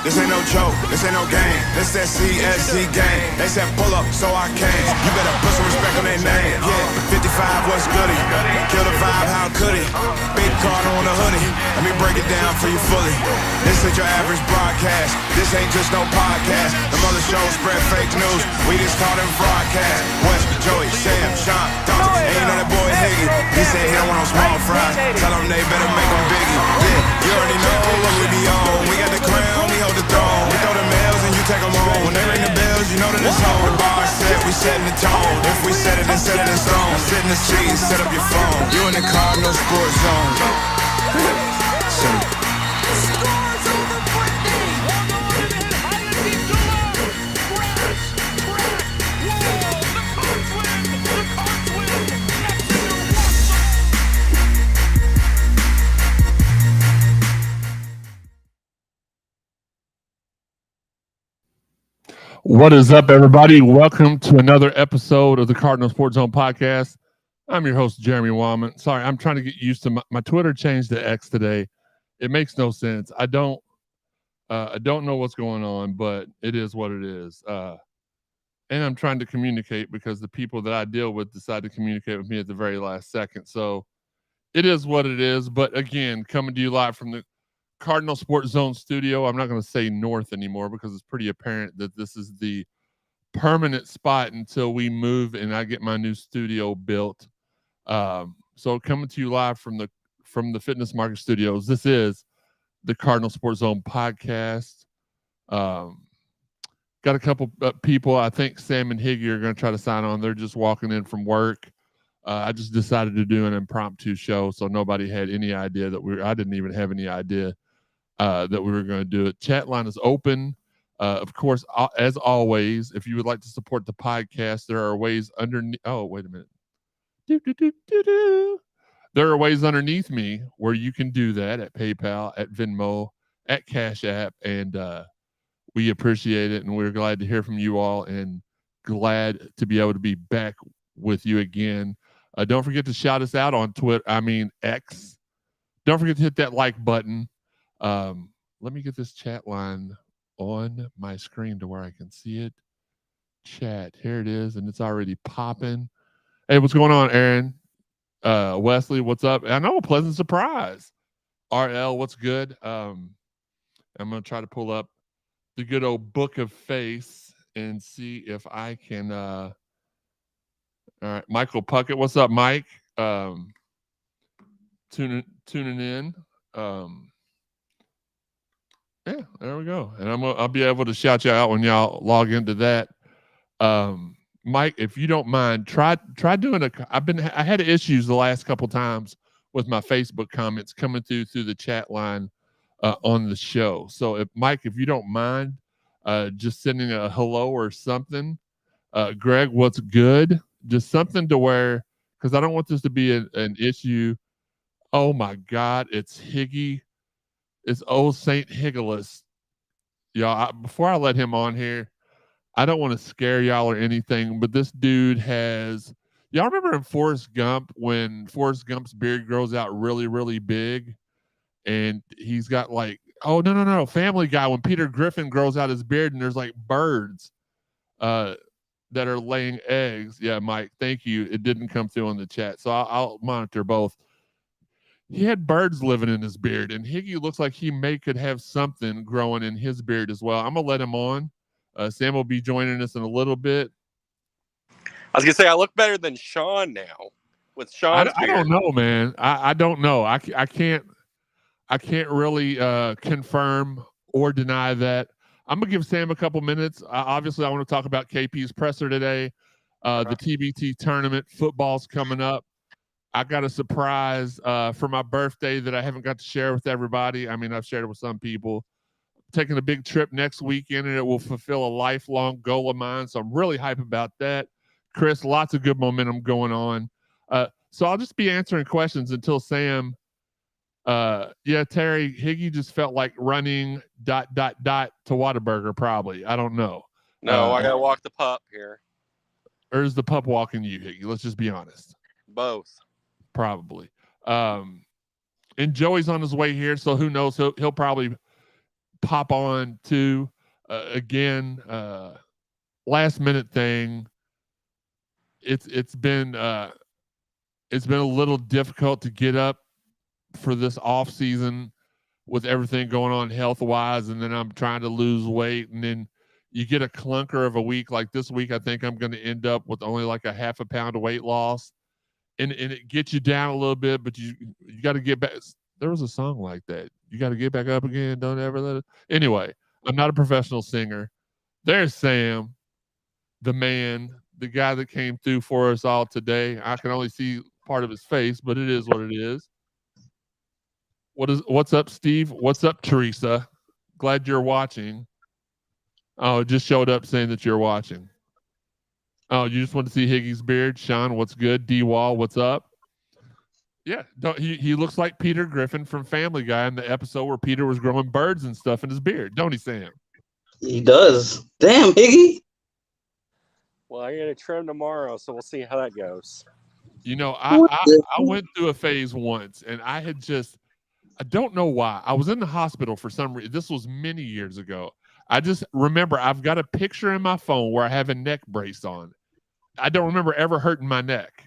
This ain't no joke, this ain't no game. This that CSZ game. They said pull up, so I came. You better put some respect on their name. Yeah, 55, what's goody? Kill the vibe, how could it? Big Cardinal on the hoodie. Let me break it down for you fully. This ain't your average broadcast. This ain't just no podcast. The mother shows spread fake news. We just call them broadcast. West, Joey, Sam, Sean, Dante. Ain't you know that boy Higgy? He said he don't want no small fries. Tell them they better make them biggie. Yeah, you already know what we be on. We got the crown, we hold the throne. We throw the mails and you take them home. When they ring the bells, you know that it's home. The bar set, we setting the tone. If we set it, then set it in stone. Sit in the seat, set up your phone. You in the Cardinal sports zone. What is up, everybody? Welcome to another episode of the Cardinal Sports Zone Podcast. I'm your host, Jeremy Wallman. Sorry, I'm trying to get used to my Twitter changed to X today. It makes no sense. I don't know what's going on, but it is what it is. And I'm trying to communicate because the people that I deal with decide to communicate with me at the very last second. So it is what it is. But again, coming to you live from the Cardinal Sports Zone studio. I'm not going to say north anymore because it's pretty apparent that this is the permanent spot until we move and I get my new studio built. So coming to you live from the Fitness Market Studios. This is the Cardinal Sports Zone Podcast. Got a couple people. I think Sam and Higgy are going to try to sign on. They're just walking in from work. I just decided to do an impromptu show, so nobody had any idea that I didn't even have any idea that we were going to do it. Chat line is open. Of course, as always, if you would like to support the podcast, there are ways underneath. Oh, wait a minute. There are ways underneath me where you can do that at PayPal, at Venmo, at Cash App, and we appreciate it, and we're glad to hear from you all and glad to be able to be back with you again. Don't forget to shout us out on X. Don't forget to hit that like button. Let me get this chat line on my screen to where I can see it. Chat, here it is, and it's already popping. Hey, what's going on, Aaron? Wesley, what's up? I know, a pleasant surprise. RL, what's good? I'm going to try to pull up the good old Book of Face and see if I can... all right, Michael Puckett, what's up, Mike? Tuning in. Yeah, there we go. And I'll be able to shout you out when y'all log into that. Mike, if you don't mind, try doing I had issues the last couple times with my Facebook comments coming through the chat line on the show. So Mike, if you don't mind, just sending a hello or something. Greg, what's good? Just something to where, because I don't want this to be an issue. Oh my God, it's Higgy. It's old Saint Higgles. Y'all, before I let him on here, I don't want to scare y'all or anything, but this dude has... Y'all remember in Forrest Gump when Forrest Gump's beard grows out really, really big? And he's got like... Oh, no. Family Guy, when Peter Griffin grows out his beard and there's like birds that are laying eggs. Yeah, Mike, thank you. It didn't come through on the chat, so I'll monitor both. He had birds living in his beard, and Higgy looks like he could have something growing in his beard as well. I'm going to let him on. Sam will be joining us in a little bit. I was going to say, I look better than Sean now with Sean's beard. I don't know, man. I don't know. I can't really confirm or deny that. I'm going to give Sam a couple minutes. Obviously, I want to talk about KP's presser today. The TBT tournament. Football's coming up. I got a surprise for my birthday that I haven't got to share with everybody. I mean, I've shared it with some people. Taking a big trip next weekend, and it will fulfill a lifelong goal of mine. So I'm really hyped about that. Chris, lots of good momentum going on. So I'll just be answering questions until Sam... yeah, Terry, Higgy just felt like running ... to Whataburger, probably. I don't know. No, I gotta walk the pup here. Or is the pup walking you, Higgy? Let's just be honest. Both. Probably. And Joey's on his way here, so who knows? He'll probably pop on too. Again, last minute thing. It's been a little difficult to get up for this off season with everything going on health wise, and then I'm trying to lose weight, and then you get a clunker of a week like this week. I think I'm going to end up with only like a half a pound of weight loss, and it gets you down a little bit, but you got to get back. There was a song like that. You got to get back up again. Don't ever let it. Anyway, I'm not a professional singer. There's Sam, the man, the guy that came through for us all today. I can only see part of his face, but it is what it is. What's up, Steve? What's up, Teresa? Glad you're watching. Oh, it just showed up saying that you're watching. Oh, you just want to see Higgy's beard? Sean, what's good? D-Wall, what's up? Yeah, he looks like Peter Griffin from Family Guy in the episode where Peter was growing birds and stuff in his beard. Don't he, Sam? He does. Damn, Higgy. Well, I'm going to trim tomorrow, so we'll see how that goes. You know, I went through a phase once, and I don't know why. I was in the hospital for some reason. This was many years ago. I just remember I've got a picture in my phone where I have a neck brace on. I don't remember ever hurting my neck,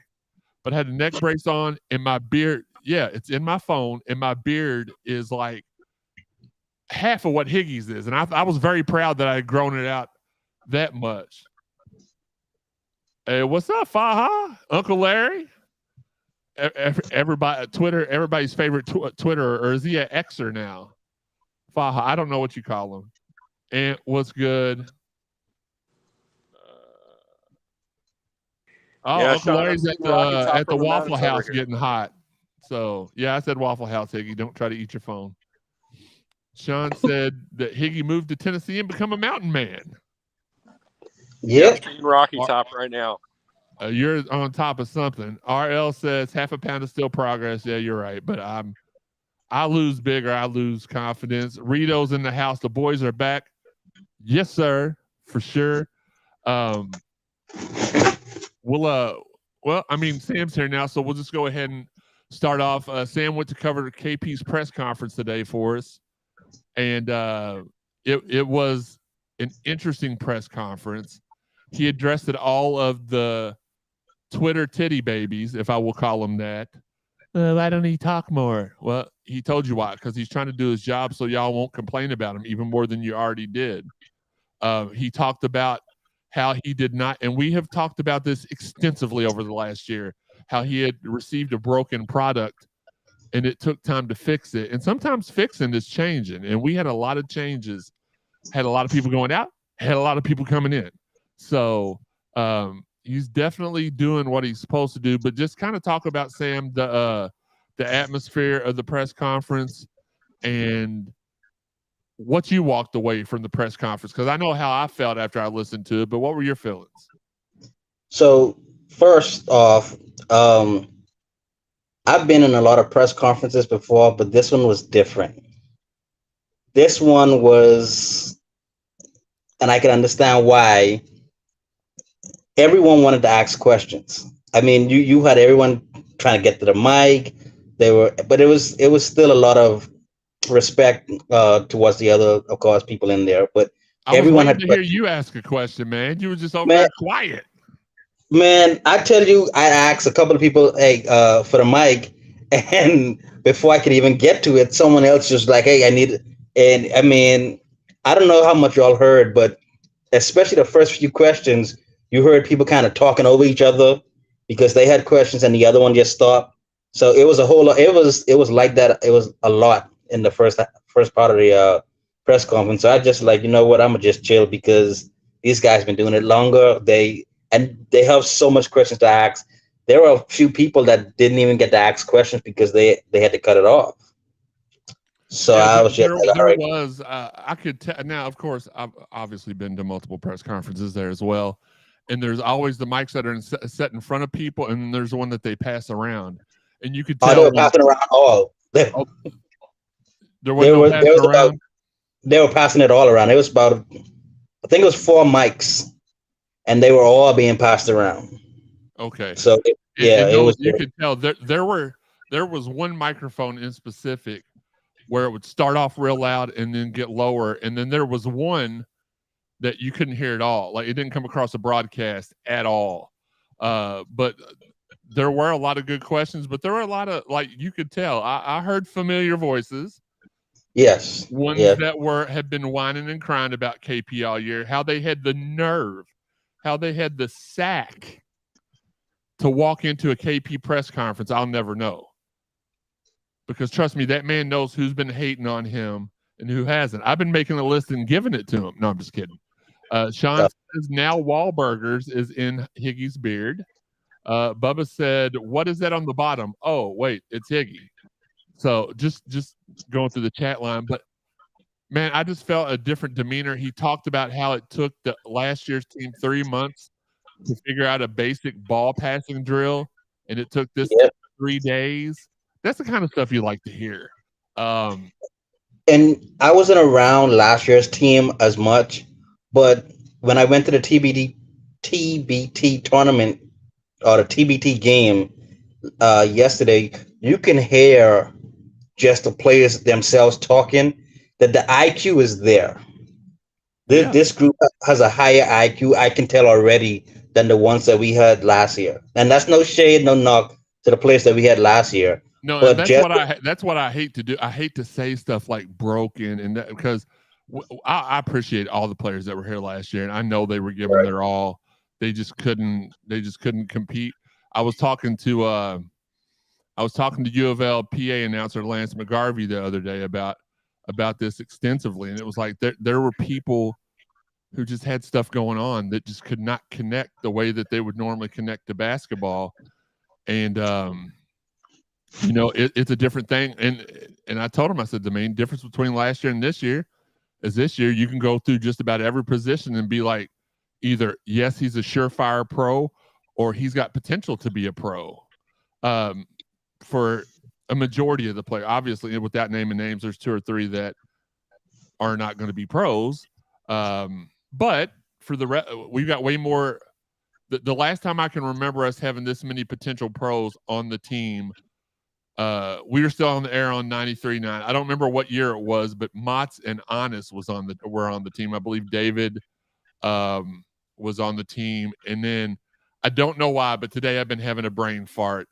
but I had a neck brace on, and my beard, yeah, it's in my phone, and my beard is like half of what Higgy's is. And I was very proud that I had grown it out that much. Hey, what's up, Faha? Uncle Larry? Everybody, Twitter, everybody's favorite Twitter, or is he an Xer now? Faha, I don't know what you call him. And what's good? Yeah, Uncle Sean, Larry's I'm at seeing Rocky Top the from the Waffle mountains over House here. getting hot. So yeah, I said Waffle House, Higgy. Don't try to eat your phone. Sean said that Higgy moved to Tennessee and become a mountain man. Yep. Seeing Rocky Top right now. You're on top of something. RL says half a pound is still progress. Yeah, you're right. But I lose big or I lose confidence. Rito's in the house. The boys are back. Yes, sir, for sure. Well, I mean, Sam's here now, so we'll just go ahead and start off. Sam went to cover KP's press conference today for us, and it was an interesting press conference. He addressed all of the Twitter titty babies, if I will call them that. Why don't he talk more? Well, he told you why, because he's trying to do his job so y'all won't complain about him even more than you already did. He talked about how he did not, and we have talked about this extensively over the last year, how he had received a broken product and it took time to fix it. And sometimes fixing is changing. And we had a lot of changes, had a lot of people going out, had a lot of people coming in. So he's definitely doing what he's supposed to do, but just kind of talk about, Sam, the atmosphere of the press conference and what you walked away from the press conference, because I know how I felt after I listened to it, but what were your feelings? So first off, I've been in a lot of press conferences before, but this one was different. This one was, and I can understand why, everyone wanted to ask questions. I mean, you had everyone trying to get to the mic. But it was still a lot of respect towards the other, of course, people in there. But everyone had to hear you ask a question, man. You were just over there quiet. Man, I tell you, I asked a couple of people, hey, for the mic, and before I could even get to it, someone else just like, hey, I need it. And I mean, I don't know how much y'all heard, but especially the first few questions, you heard people kind of talking over each other because they had questions and the other one just stopped. So it was a whole lot. It was like that. It was a lot in the first part of the press conference. So I just like, you know what, I'm gonna just chill because these guys been doing it longer. They have so much questions to ask. There were a few people that didn't even get to ask questions because they had to cut it off. So yeah, I was just I could tell. Now, of course, I've obviously been to multiple press conferences there as well. And there's always the mics that are set in front of people, and then there's the one that they pass around. And you could tell they were passing around all. They were passing it all around. It was about, I think it was 4 mics, and they were all being passed around. Okay. So it was. You could tell there was one microphone in specific where it would start off real loud and then get lower. And then there was one that you couldn't hear at all. Like it didn't come across the broadcast at all. But there were a lot of good questions, but there were a lot of, like, you could tell. I heard familiar voices. Yes. Ones that had been whining and crying about KP all year, how they had the nerve, how they had the sack to walk into a KP press conference. I'll never know. Because trust me, that man knows who's been hating on him and who hasn't. I've been making a list and giving it to him. No, I'm just kidding. Sean says now Wahlburgers is in Higgy's beard. Bubba said, what is that on the bottom? Oh, wait, it's Higgy. So just going through the chat line. But, man, I just felt a different demeanor. He talked about how it took the last year's team 3 months to figure out a basic ball passing drill, and it took this 3 days. That's the kind of stuff you like to hear. And I wasn't around last year's team as much, but when I went to the TBT tournament or the TBT game yesterday, you can hear just the players themselves talking, that the IQ is there. This group has a higher IQ, I can tell already, than the ones that we had last year. And that's no shade, no knock to the players that we had last year. No, but that's what I hate to do. I hate to say stuff like broken, and that, because I appreciate all the players that were here last year, and I know they were giving their all. They just couldn't compete. I was talking to U of L PA announcer Lance McGarvey the other day about this extensively, and it was like there were people who just had stuff going on that just could not connect the way that they would normally connect to basketball, and it's a different thing. And I told him, I said, the main difference between last year and this year is this year you can go through just about every position and be like, either, yes, he's a surefire pro, or he's got potential to be a pro. For a majority of the players, obviously, without naming names, there's 2 or 3 that are not going to be pros. But for we've got way more. The last time I can remember us having this many potential pros on the team, we were still on the air on 93.9. I don't remember what year it was, but Motts and Honest were on the team. I believe David was on the team, and then I don't know why, but today I've been having a brain fart.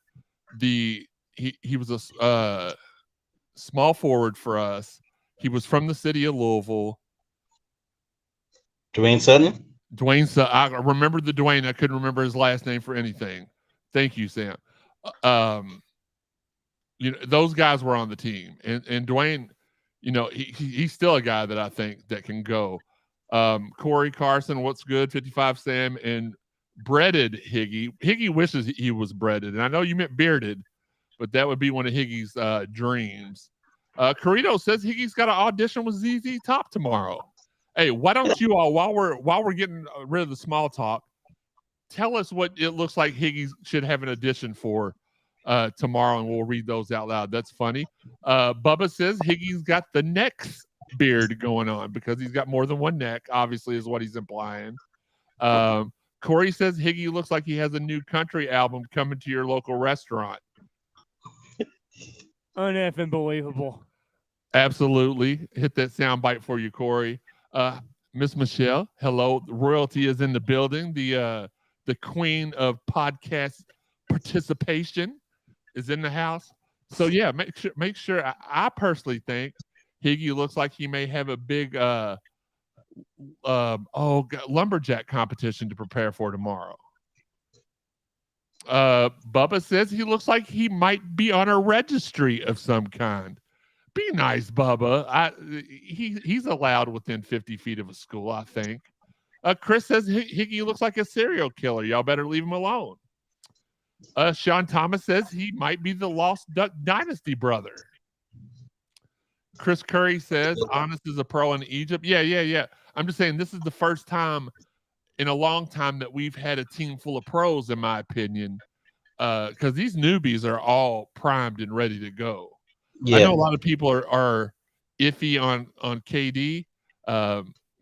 He was a small forward for us. He was from the city of Louisville. Dwayne Sutton. I remember the Dwayne. I couldn't remember his last name for anything. Thank you, Sam. Those guys were on the team, and Dwayne, he's still a guy that I think that can go. Corey Carson, what's good? 55 Sam and breaded Higgy. Higgy wishes he was breaded, and I know you meant bearded, but that would be one of Higgy's dreams. Carito says Higgy's got an audition with ZZ Top tomorrow. Hey, why don't you all, while we're getting rid of the small talk, tell us what it looks like Higgy should have an audition for tomorrow, and we'll read those out loud. That's funny. Bubba says Higgy's got the neck beard going on because he's got more than one neck, obviously, is what he's implying. Corey says Higgy looks like he has a new country album coming to your local restaurant. Uneffing believable. Absolutely. Hit that sound bite for you, Corey. Miss Michelle, hello. Royalty is in the building. The queen of podcast participation is in the house. So yeah, make sure. I personally think Higgy looks like he may have a big lumberjack competition to prepare for tomorrow. Bubba says he looks like he might be on a registry of some kind. Be nice, Bubba. He's allowed within 50 feet of a school, I think. Chris says Higgy looks like a serial killer. Y'all better leave him alone. Sean Thomas says he might be the Lost Duck Dynasty brother. Chris Curry says Honest is a pro in Egypt. Yeah. I'm just saying this is the first time in a long time that we've had a team full of pros, in my opinion, because these newbies are all primed and ready to go. Yeah. I know a lot of people are iffy on KD.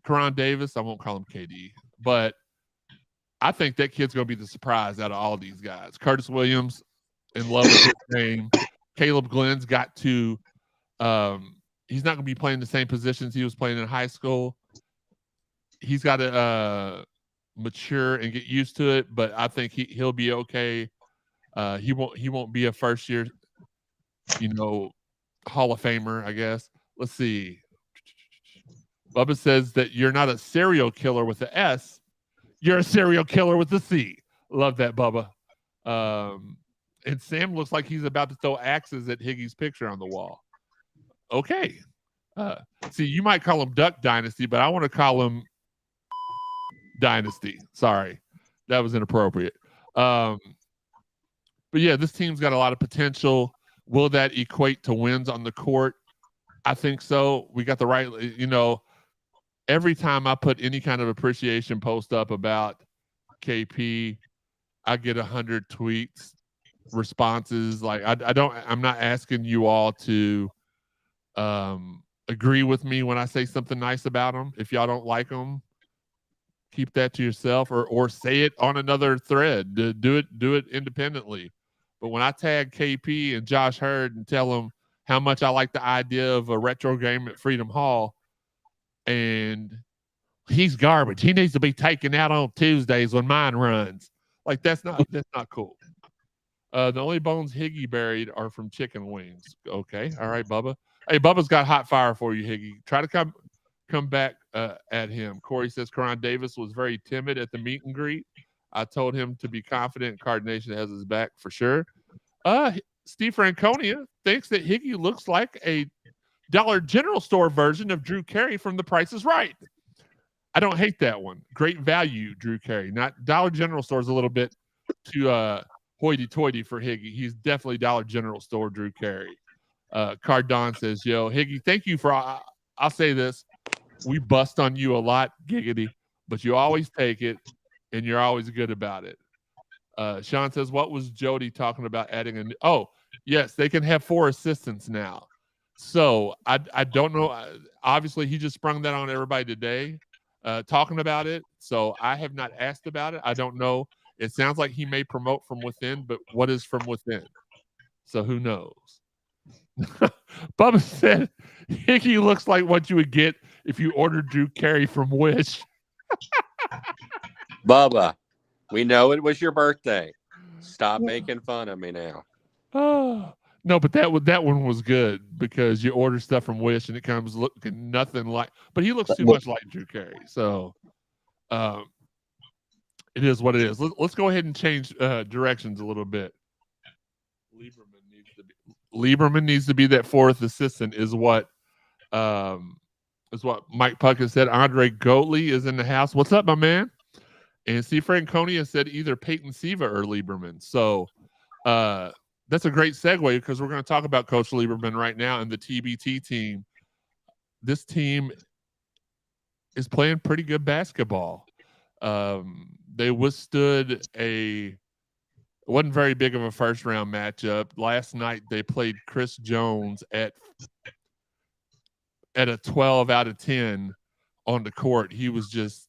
Karan Davis, I won't call him KD, but I think that kid's going to be the surprise out of all these guys. Curtis Williams, in love with his name. Caleb Glenn's got to he's not going to be playing the same positions he was playing in high school. He's got to mature and get used to it, but I think he'll be okay. He won't be a first year, Hall of Famer, I guess. Let's see. Bubba says that you're not a serial killer with the S. You're a serial killer with the C. Love that, Bubba. And Sam looks like he's about to throw axes at Higgy's picture on the wall. Okay. See, you might call him Duck Dynasty, but I want to call him Dynasty. Sorry. That was inappropriate. But yeah, this team's got a lot of potential. Will that equate to wins on the court? I think so. We got the right, every time I put any kind of appreciation post up about KP, I get 100 tweets, responses. Like I'm not asking you all to agree with me when I say something nice about them. If y'all don't like them, keep that to yourself or say it on another thread. Do it independently. But when I tag KP and Josh Hurd and tell them how much I like the idea of a retro game at Freedom Hall, and he's garbage. He needs to be taken out on Tuesdays when mine runs. Like that's not cool. The only bones Higgy buried are from chicken wings. Okay, all right, Bubba. Hey, Bubba's got hot fire for you, Higgy. Try to come back at him. Corey says Karan Davis was very timid at the meet and greet. I told him to be confident. Card Nation has his back for sure. Steve Franconia thinks that Higgy looks like a Dollar General Store version of Drew Carey from The Price is Right. I don't hate that one. Great value, Drew Carey. Not Dollar General Store is a little bit too hoity-toity for Higgy. He's definitely Dollar General Store Drew Carey. Cardon says, yo, Higgy, thank you for, I'll say this. We bust on you a lot, giggity, but you always take it, and you're always good about it. Sean says, what was Jody talking about adding oh, yes, they can have 4 assistants now. So I don't know. Obviously, he just sprung that on everybody today, talking about it. So I have not asked about it. I don't know. It sounds like he may promote from within, but what is from within? So who knows? Bubba said, Higgy looks like what you would get if you ordered Drew Carey from Wish. Bubba, we know it was your birthday. Stop making fun of me now. Oh, no, but that one was good because you order stuff from Wish and it comes looking nothing like, but he looks too much like Drew Carey. So it is what it is. Let's go ahead and change directions a little bit. Lieberman needs to be that 4th assistant is what Mike Puckett said. Andre Goatley is in the house. What's up, my man? And C. Franconia said either Peyton Siva or Lieberman. So that's a great segue because we're going to talk about Coach Lieberman right now and the TBT team. This team is playing pretty good basketball. They withstood it wasn't very big of a first-round matchup. Last night they played Chris Jones at a 12 out of 10 on the court. He was just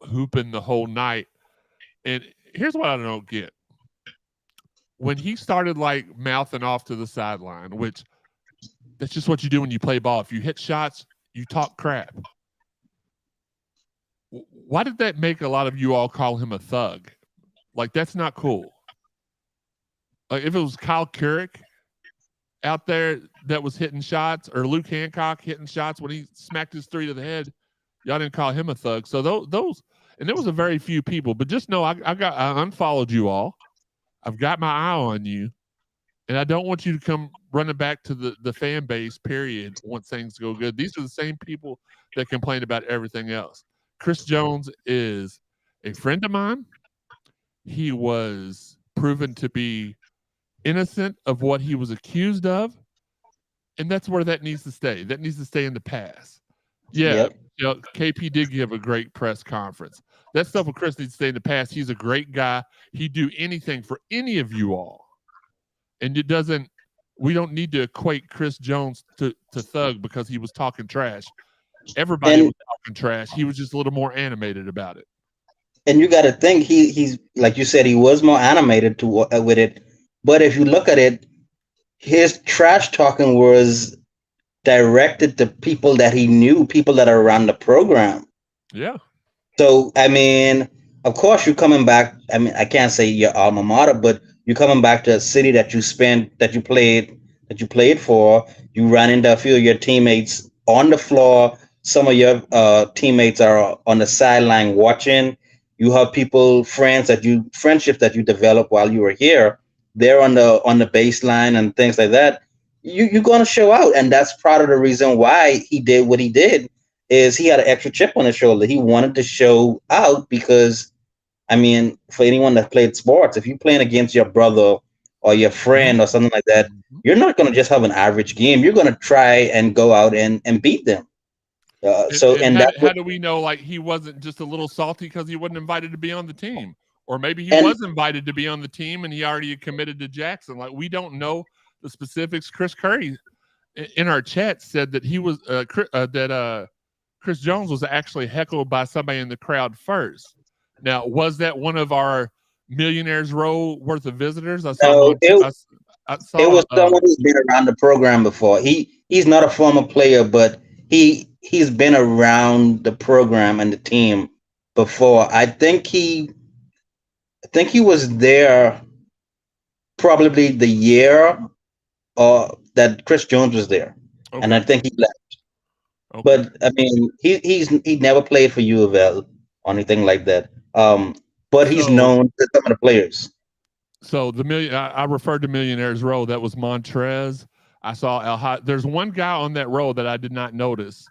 hooping the whole night. And here's what I don't get. When he started like mouthing off to the sideline, which that's just what you do when you play ball. If you hit shots, you talk crap. Why did that make a lot of you all call him a thug? Like, that's not cool. Like, if it was Kyle Keurig out there that was hitting shots or Luke Hancock hitting shots when he smacked his 3 to the head, y'all didn't call him a thug. So those and there was a very few people, but just know I unfollowed you all. I've got my eye on you, and I don't want you to come running back to the fan base, period, once things go good. These are the same people that complain about everything else. Chris Jones is a friend of mine. He was proven to be innocent of what he was accused of, and that's where that needs to stay. That needs to stay in the past. Yeah, yep. KP did give a great press conference. That stuff with Chris needs to stay in the past. He's a great guy. He'd do anything for any of you all. And we don't need to equate Chris Jones to thug because he was talking trash. Everybody was talking trash. He was just a little more animated about it. And you got to think he's like you said, he was more animated with it. But if you look at it, his trash talking was directed the people that he knew, people that are around the program. Yeah. So, I mean, of course, you're coming back. I mean, I can't say your alma mater, but you're coming back to a city that you spent, that you played for. You ran into a few of your teammates on the floor. Some of your teammates are on the sideline watching. You have friendships that you developed while you were here. They're on the baseline and things like that. You're gonna show out, and that's part of the reason why he did what he did is he had an extra chip on his shoulder. He wanted to show out because, I mean, for anyone that played sports, if you're playing against your brother or your friend or something like that, you're not going to just have an average game. You're going to try and go out and beat them. How do we know like he wasn't just a little salty because he wasn't invited to be on the team? Or maybe he was invited to be on the team and he already committed to Jackson. Like, we don't know the specifics. Chris Curry in our chat said that he was Chris Jones was actually heckled by somebody in the crowd first. Now, was that one of our Millionaires Row worth of visitors? I saw. It was someone who's been around the program before. He's not a former player, but he's been around the program and the team before. I think he was there probably the year that Chris Jones was there, and I think he left. Okay. But I mean, he never played for U of L or anything like that. But he's known to some of the players. So I referred to Millionaires Row. That was Montrez. I saw there's one guy on that row that I did not notice,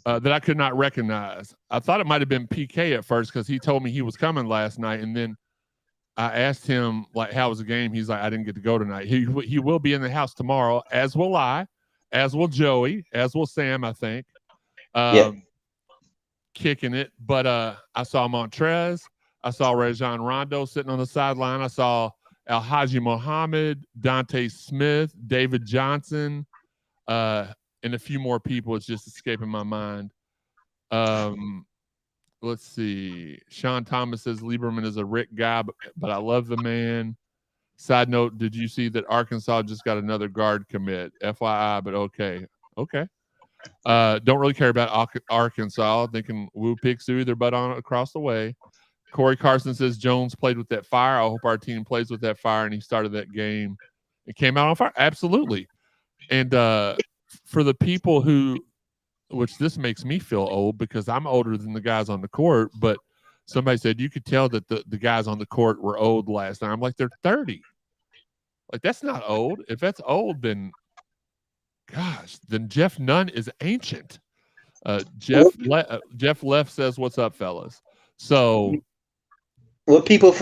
that I could not recognize. I thought it might have been PK at first because he told me he was coming last night, and then I asked him like, "How was the game?" He's like, "I didn't get to go tonight." He will be in the house tomorrow, as will I. As will Joey, as will Sam, I think. Kicking it. But I saw Montrez. I saw Rajon Rondo sitting on the sideline. I saw Al-Haji Muhammad, Dante Smith, David Johnson, and a few more people. It's just escaping my mind. Let's see. Sean Thomas says Lieberman is a Rick guy, but I love the man. Side note, did you see that Arkansas just got another guard commit? FYI, but okay. Don't really care about Arkansas. They can woo Pigsue their butt on across the way. Corey Carson says Jones played with that fire. I hope our team plays with that fire, and he started that game. It came out on fire. Absolutely. And for the people which this makes me feel old because I'm older than the guys on the court, but somebody said you could tell that the guys on the court were old last night. I'm like, they're 30. Like, that's not old. If that's old, then Jeff Nunn is ancient. Jeff Leff says, "What's up, fellas?" So, what people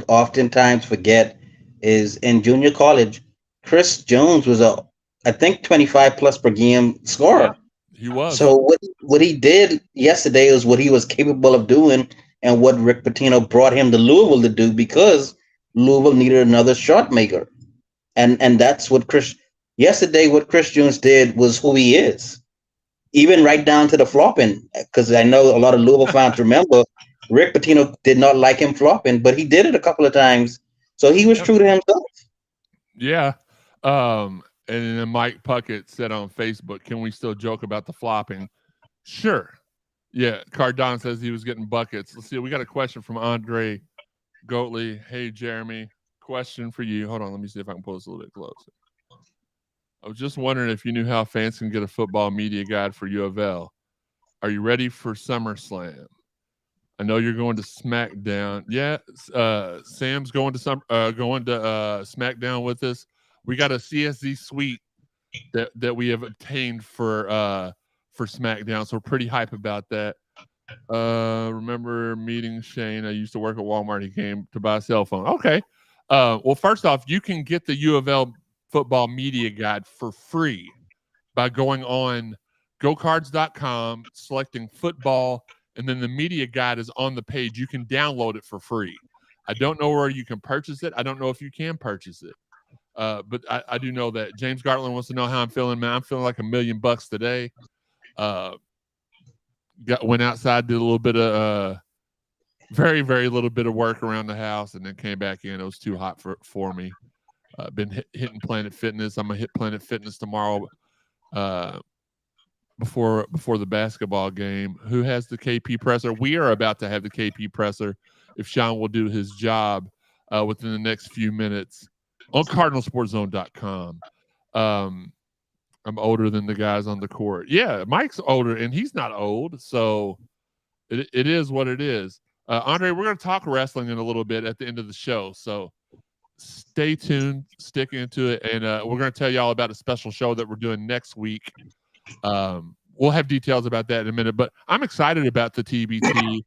oftentimes forget is in junior college, Chris Jones was I think 25 plus per game scorer. Yeah, he was. So what he did yesterday was what he was capable of doing, and what Rick Pitino brought him to Louisville to do, because Louisville needed another shot maker, and that's what Chris Jones did was who he is, even right down to the flopping. Because I know a lot of Louisville fans remember Rick Pitino did not like him flopping, but he did it a couple of times, so he was true to himself. Yeah. And then Mike Puckett said on Facebook, "Can we still joke about the flopping?" Sure. Yeah. Cardinal says he was getting buckets. Let's see. We got a question from Andre Goatley. Hey, Jeremy. Question for you. Hold on. Let me see if I can pull this a little bit closer. I was just wondering if you knew how fans can get a football media guide for U of L. Are you ready for SummerSlam? I know you're going to SmackDown. Yeah. Sam's going to SmackDown with us. We got a CSZ suite that we have obtained for SmackDown, so we're pretty hype about that. Remember meeting Shane? I used to work at Walmart. He came to buy a cell phone. Okay. Well, first off, you can get the U of L football media guide for free by going on gocards.com, selecting football, and then the media guide is on the page. You can download it for free. I don't know where you can purchase it. I don't know if you can purchase it. But I do know that James Gartland wants to know how I'm feeling, man. I'm feeling like $1 million today. Went outside, did a little bit of very, very little bit of work around the house, and then came back in. It was too hot for me. Been hitting Planet Fitness. I'm gonna hit Planet Fitness tomorrow. before the basketball game. Who has the KP presser? We are about to have the KP presser if Sean will do his job within the next few minutes on CardinalSportsZone.com. I'm older than the guys on the court. Yeah, Mike's older, and he's not old, so it is what it is. Andre, we're going to talk wrestling in a little bit at the end of the show, so stay tuned, stick into it, and we're going to tell you all about a special show that we're doing next week. We'll have details about that in a minute, but I'm excited about the TBT.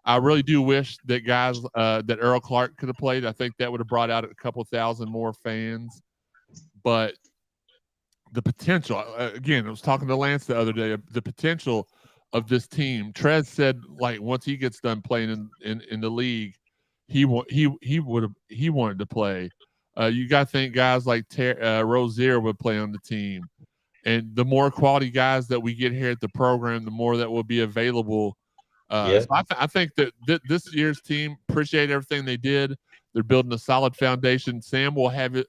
I really do wish that guys that Earl Clark could have played. I think that would have brought out a couple thousand more fans, but the potential, again, I was talking to Lance the other day, the potential of this team. Trez said, like, once he gets done playing in the league, he wanted to play. You got to think guys like Rozier would play on the team. And the more quality guys that we get here at the program, the more that will be available. So I think that this year's team, appreciate everything they did. They're building a solid foundation. Sam will have it.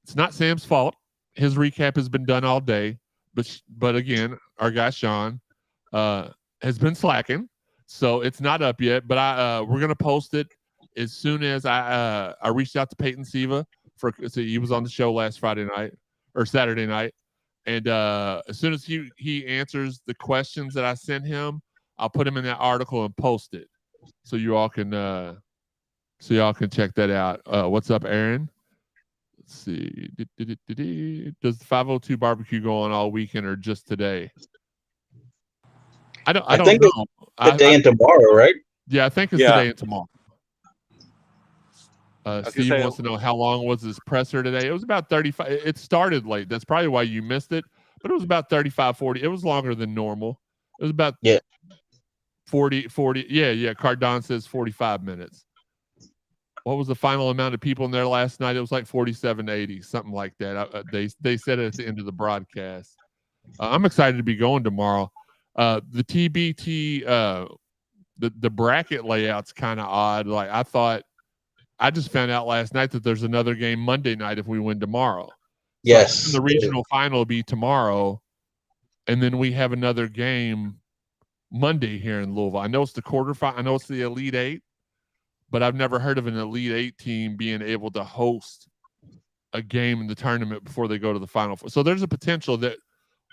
It's not Sam's fault. His recap has been done all day, but again, our guy Sean has been slacking, so it's not up yet. But we're gonna post it as soon as I reached out to Peyton Siva so he was on the show last Friday night or Saturday night, and as soon as he answers the questions that I sent him, I'll put him in that article and post it so you all can check that out. What's up, Aaron? Let's see. Does the 502 barbecue go on all weekend or just today? I don't know. Today and tomorrow, right? Yeah, I think it's today and tomorrow. Steve wants to know how long was his presser today. It was about 35. It started late. That's probably why you missed it. But it was about 35, 40. It was longer than normal. It was about 40. Yeah. Cardinal says 45 minutes. What was the final amount of people in there last night? It was like 4,780, something like that. They said it at the end of the broadcast. I'm excited to be going tomorrow. The TBT, the bracket layout's kind of odd. Like I just found out last night that there's another game Monday night if we win tomorrow. Yes. So the regional final will be tomorrow, and then we have another game Monday here in Louisville. I know it's the quarterfinal. I know it's the Elite Eight. But I've never heard of an Elite Eight team being able to host a game in the tournament before they go to the Final Four. So there's a potential that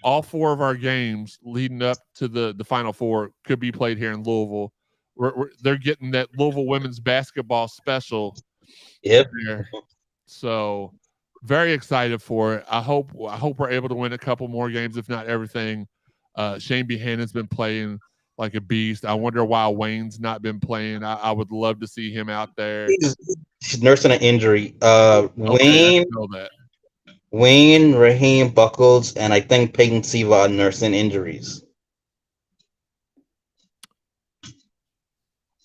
all four of our games leading up to the Final Four could be played here in Louisville. They're getting that Louisville women's basketball special. Yep. There. So very excited for it. I hope we're able to win a couple more games, if not everything. Shane Buchanan's been playing like a beast. I wonder why Wayne's not been playing. I would love to see him out there. He's nursing an injury. Wayne, Raheem Buckles, and I think Peyton Siva are nursing injuries.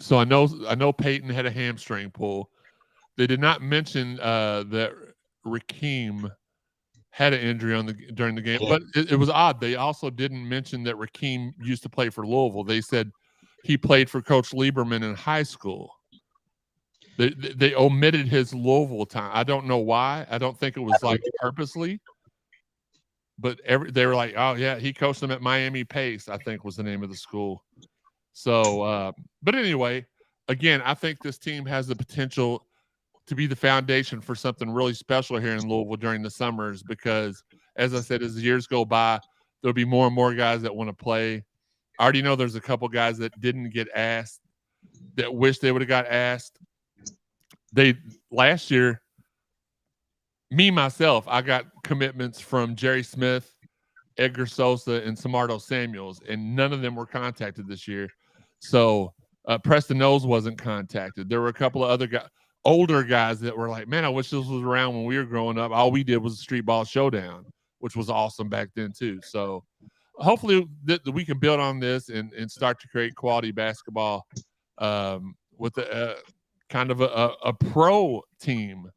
So I know Peyton had a hamstring pull. They did not mention that Raheem had an injury during the game, but it was odd. They also didn't mention that Raheem used to play for Louisville. They said he played for Coach Lieberman in high school. They omitted his Louisville time. I don't know why. I don't think it was like purposely, but they were like, oh yeah, he coached them at Miami Pace, I think was the name of the school. So, but anyway, again, I think this team has the potential to be the foundation for something really special here in Louisville during the summers, because as I said, as the years go by, there'll be more and more guys that want to play. I already know there's a couple guys that didn't get asked that wish they would have got asked. Last year, myself, I got commitments from Jerry Smith, Edgar Sosa, and Samardo Samuels, and none of them were contacted this year. So Preston Knowles wasn't contacted. There were a couple of other guys, older guys, that were like, man, I wish this was around when we were growing up. All we did was a street ball showdown, which was awesome back then too. So hopefully we can build on this and start to create quality basketball with kind of a pro team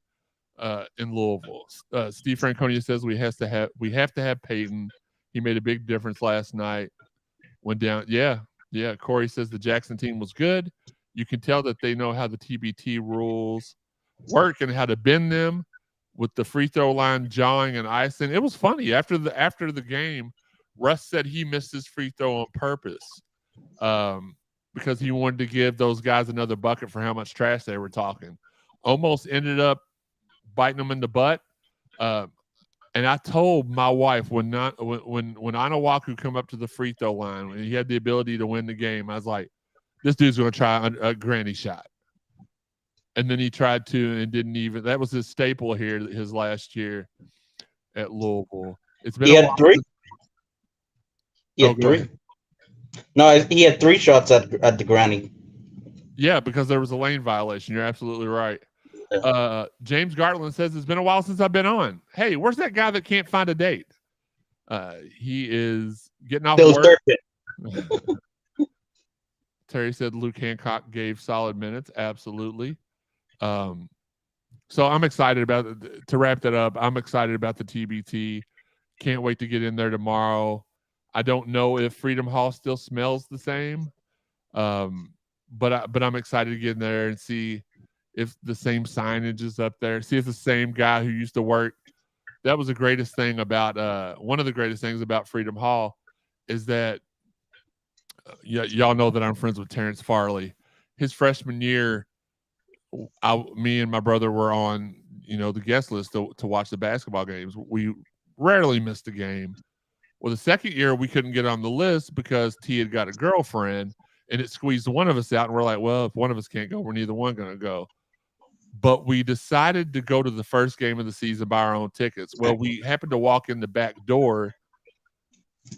in Louisville. Steve Franconia says we have to have Peyton. He made a big difference last night. Went down. Yeah. Corey says the Jackson team was good. You can tell that they know how the TBT rules work and how to bend them. with the free throw line jawing and icing. It was funny after the game. Russ said he missed his free throw on purpose because he wanted to give those guys another bucket for how much trash they were talking. Almost ended up biting them in the butt. And I told my wife when Anawaku come up to the free throw line and he had the ability to win the game, I was like, this dude's going to try a granny shot. And then he tried to and didn't even. That was his staple here his last year at Louisville. It's been he had three. He had three. No, he had 3 shots at the granny. Yeah, because there was a lane violation. You're absolutely right. James Gartland says it's been a while since I've been on. Hey, where's that guy that can't find a date? He is getting off work. Terry said Luke Hancock gave solid minutes. Absolutely. So I'm excited about it. To wrap that up, I'm excited about the TBT. Can't wait to get in there tomorrow. I don't know if Freedom Hall still smells the same, but I'm excited to get in there and see if the same signage is up there. See if the same guy who used to work. That was the greatest thing about one of the greatest things about Freedom Hall is that y'all know that I'm friends with Terrence Farley. His freshman year, me and my brother were on, the guest list to watch the basketball games. We rarely missed a game. Well, the second year we couldn't get on the list because T had got a girlfriend, and it squeezed one of us out. And we're like, well, if one of us can't go, we're neither one going to go. But we decided to go to the first game of the season, buy our own tickets. Well, we happened to walk in the back door,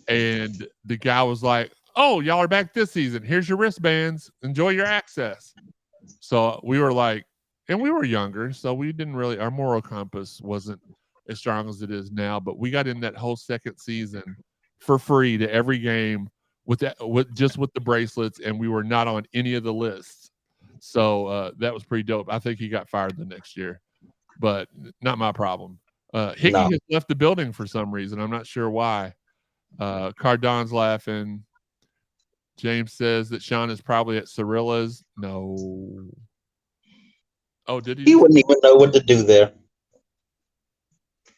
and the guy was like, oh, y'all are back this season. Here's your wristbands. Enjoy your access. So we were like, and we were younger, so we didn't really, our moral compass wasn't as strong as it is now, but we got in that whole second season for free to every game with the bracelets, and we were not on any of the lists. So that was pretty dope. I think he got fired the next year, but not my problem. Higgy has left the building for some reason. I'm not sure why. Cardinal's laughing. James says that Sean is probably at Cirilla's. No. Oh, did he? He wouldn't even know what to do there.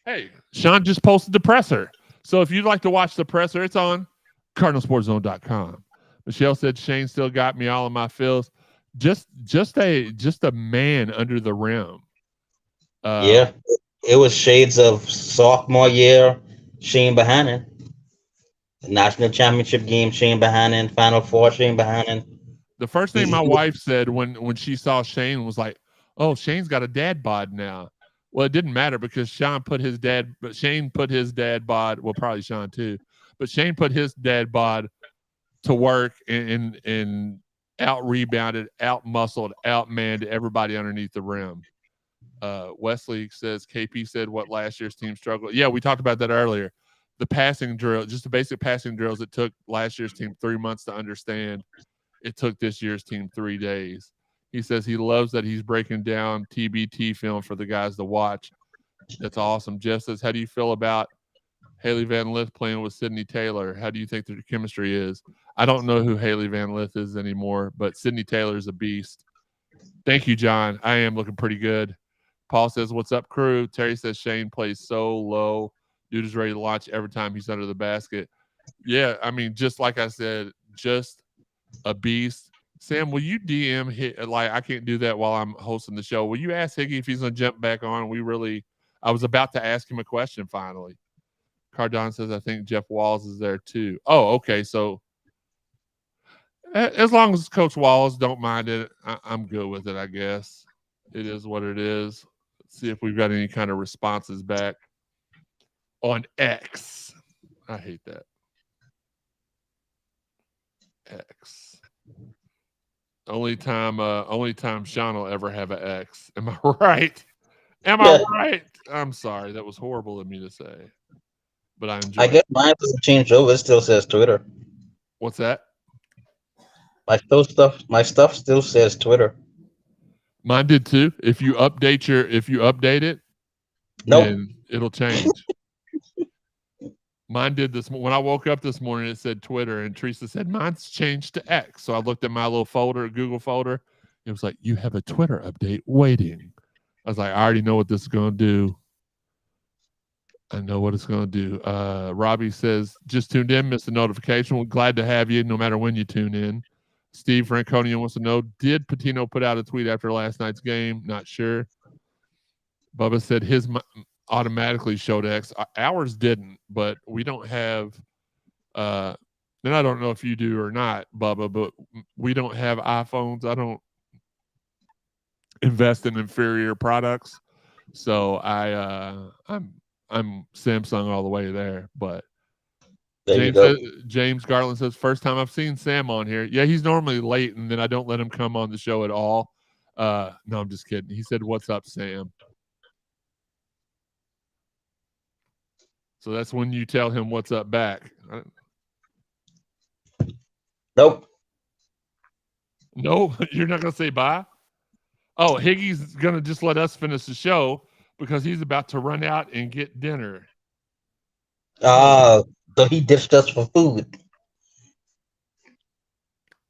Hey, Sean just posted the presser. So if you'd like to watch the presser, it's on CardinalSportsZone.com. Michelle said Shane still got me all in my feels. Just a man under the rim. Yeah, it was shades of sophomore year Shane Bohannon. National championship game, Shane Bohannon. Final Four, Shane Bohannon. The first thing my wife said when she saw Shane was like, "Oh, Shane's got a dad bod now." Well, it didn't matter because Shane put his dad bod. Well, probably Sean too, but Shane put his dad bod to work and out rebounded, out muscled, out manned everybody underneath the rim. Wesley says KP said what last year's team struggled. Yeah, we talked about that earlier. The passing drill, just the basic passing drills, it took last year's team 3 months to understand. It took this year's team 3 days. He says he loves that he's breaking down TBT film for the guys to watch. That's awesome. Jeff says, how do you feel about Haley Van Lith playing with Sydney Taylor? How do you think their chemistry is? I don't know who Haley Van Lith is anymore, but Sydney Taylor is a beast. Thank you, John. I am looking pretty good. Paul says, what's up, crew? Terry says Shane plays so low. Dude is ready to launch every time he's under the basket. Yeah, I mean, just like I said, just a beast. Sam, will you DM hit? Like, I can't do that while I'm hosting the show. Will you ask Higgy if he's going to jump back on? I was about to ask him a question finally. Cardon says, I think Jeff Walls is there too. Oh, okay. So as long as Coach Walls don't mind it, I'm good with it, I guess. It is what it is. Let's see if we've got any kind of responses back on X. I hate that. X. Only time Sean will ever have an X. Am I right? Am I right? I'm sorry. That was horrible of me to say. But I enjoy it. I guess mine doesn't change over. It still says Twitter. What's that? My stuff still says Twitter. Mine did too. If you update it, then it'll change. Mine did this when I woke up this morning. It said Twitter, and Teresa said mine's changed to X. So I looked at my little folder, Google folder. It was like, you have a Twitter update waiting. I was like, I already know what this is going to do. I know what it's going to do. Robbie says, just tuned in, missed a notification. We're glad to have you no matter when you tune in. Steve Franconian wants to know, did Patino put out a tweet after last night's game? Not sure. Bubba said his automatically showed X. Ours didn't, but we don't have, and I don't know if you do or not, Bubba, but we don't have iPhones. I don't invest in inferior products. So I'm Samsung all the way there, but James Garland says, first time I've seen Sam on here. Yeah, he's normally late, and then I don't let him come on the show at all. No, I'm just kidding. He said, what's up, Sam? So that's when you tell him what's up back. Nope. No, you're not going to say bye? Oh, Higgy's going to just let us finish the show because he's about to run out and get dinner. So he ditched us for food.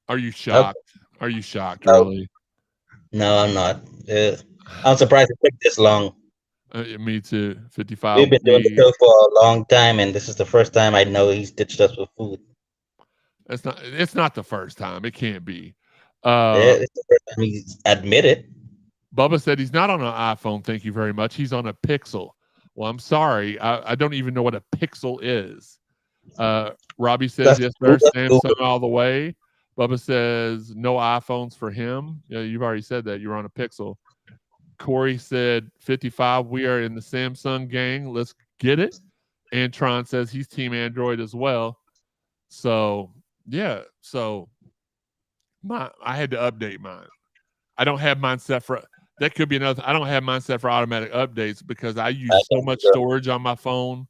Are you shocked? Okay. Are you shocked, really? No, I'm not. I'm surprised it took this long. Me too. 55. We've been doing the show for a long time, and this is the first time I know he's ditched us for food. It's not the first time. It can't be. It's the first time he's admitted. Bubba said he's not on an iPhone. Thank you very much. He's on a Pixel. Well, I'm sorry. I don't even know what a Pixel is. Robbie says, yes, sir. Samsung all the way. Bubba says no iPhones for him. Yeah, you've already said that. You're on a Pixel. Corey said 55. We are in the Samsung gang. Let's get it. And Tron says he's Team Android as well. So, yeah. So, I had to update mine. I don't have mine set for... That could be another. I don't have mine set for automatic updates because I use so much storage on my phone.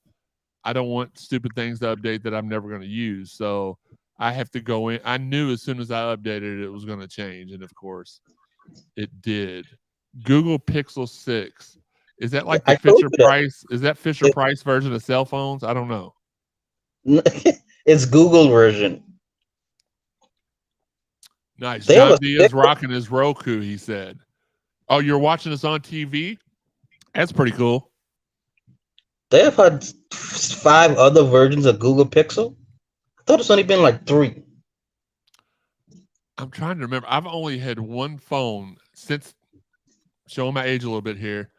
I don't want stupid things to update that I'm never going to use. So I have to go in. I knew as soon as I updated it was going to change. And of course, it did. Google Pixel 6. Is that like the Fisher Price? Is that Fisher Price version of cell phones? I don't know. It's Google version. Nice. John D is rocking his Roku, he said. Oh, you're watching us on TV? That's pretty cool. They have had 5 other versions of Google Pixel. I thought it's only been like 3. I'm trying to remember. I've only had one phone since, showing my age a little bit here,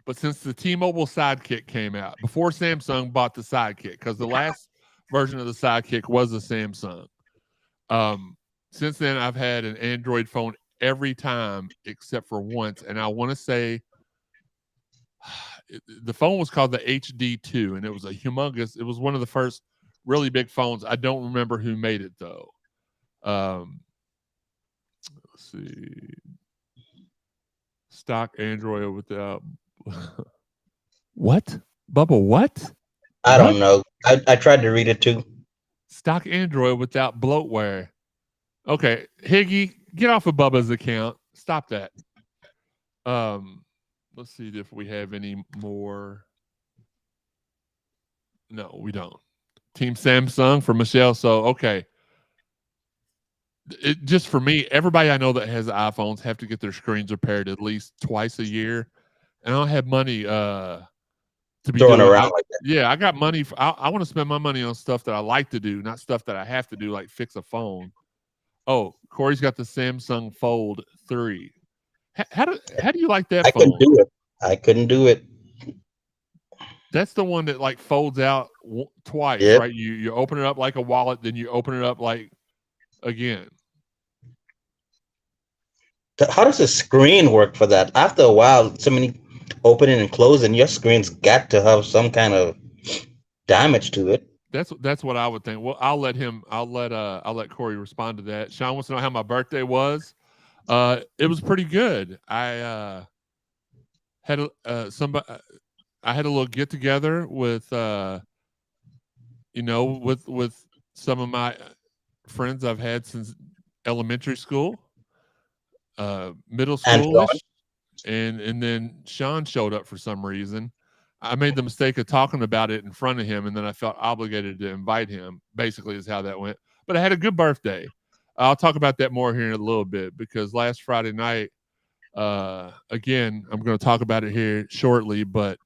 but since the T-Mobile Sidekick came out, before Samsung bought the Sidekick, because the last version of the Sidekick was a Samsung. Since then, I've had an Android phone every time except for once, and I want to say the phone was called the HD2, and it was it was one of the first really big phones. I don't remember who made it though. Let's see. Stock Android without what? Bubba, what? I don't know. I tried to read it too. Stock Android without bloatware. Okay, Higgy, get off of Bubba's account. Stop that. Let's see if we have any more. No, we don't. Team Samsung for Michelle. So, okay. Just for me, everybody I know that has iPhones have to get their screens repaired at least twice a year. And I don't have money to be throwing around like that. Yeah, I got money. I want to spend my money on stuff that I like to do, not stuff that I have to do, like fix a phone. Oh, Corey's got the Samsung Fold 3. How do you like that phone? I couldn't do it. That's the one that like folds out twice, right? You open it up like a wallet, then you open it up like again. How does the screen work for that? After a while, so many opening and closing, your screen's got to have some kind of damage to it. That's what I would think. Well, I'll let Corey respond to that. Sean wants to know how my birthday was. It was pretty good. I had I had a little get together with with some of my friends I've had since elementary school, middle school, and then Sean showed up for some reason. I made the mistake of talking about it in front of him, and then I felt obligated to invite him, basically is how that went. But I had a good birthday. I'll talk about that more here in a little bit, because last Friday night, again, I'm going to talk about it here shortly, but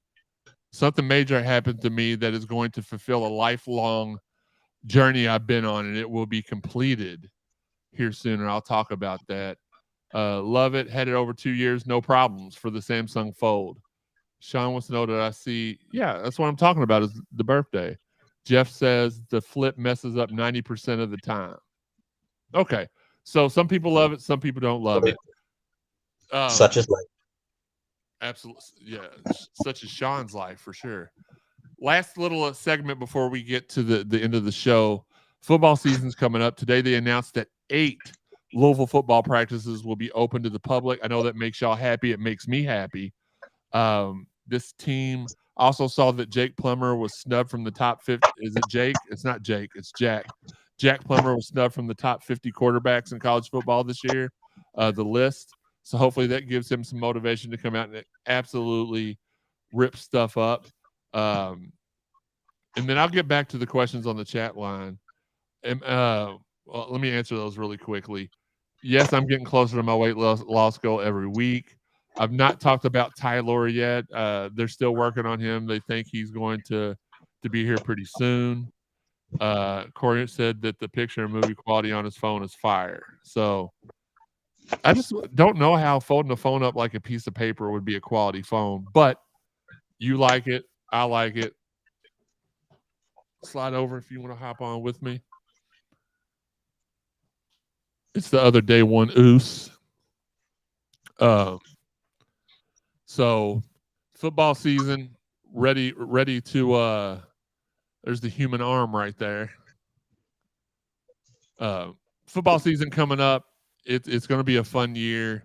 something major happened to me that is going to fulfill a lifelong journey I've been on, and it will be completed here soon. And I'll talk about that. Love it. Had it over 2 years, no problems for the Samsung Fold. Sean wants to know that I see. Yeah, that's what I'm talking about is the birthday. Jeff says the flip messes up 90% of the time. Okay. So some people love it. Some people don't love it. Such is life. Absolutely. Yeah. Such as Sean's life for sure. Last little segment before we get to the end of the show. Football season's coming up. Today they announced that 8 Louisville football practices will be open to the public. I know that makes y'all happy. It makes me happy. This team also saw that Jake Plummer was snubbed from the top 50. Is it Jake? It's not Jake. It's Jack. Jack Plummer was snubbed from the top 50 quarterbacks in college football this year, the list. So hopefully that gives him some motivation to come out and absolutely rip stuff up. And then I'll get back to the questions on the chat line. Well, let me answer those really quickly. Yes, I'm getting closer to my weight loss goal every week. I've not talked about Tyler yet. They're still working on him. They think he's going to be here pretty soon. Corey said that the picture and movie quality on his phone is fire. So I just don't know how folding the phone up like a piece of paper would be a quality phone. But you like it. I like it. Slide over if you want to hop on with me. It's the other day one oos. So football season ready to there's the human arm right there. Football season coming up. It's going to be a fun year.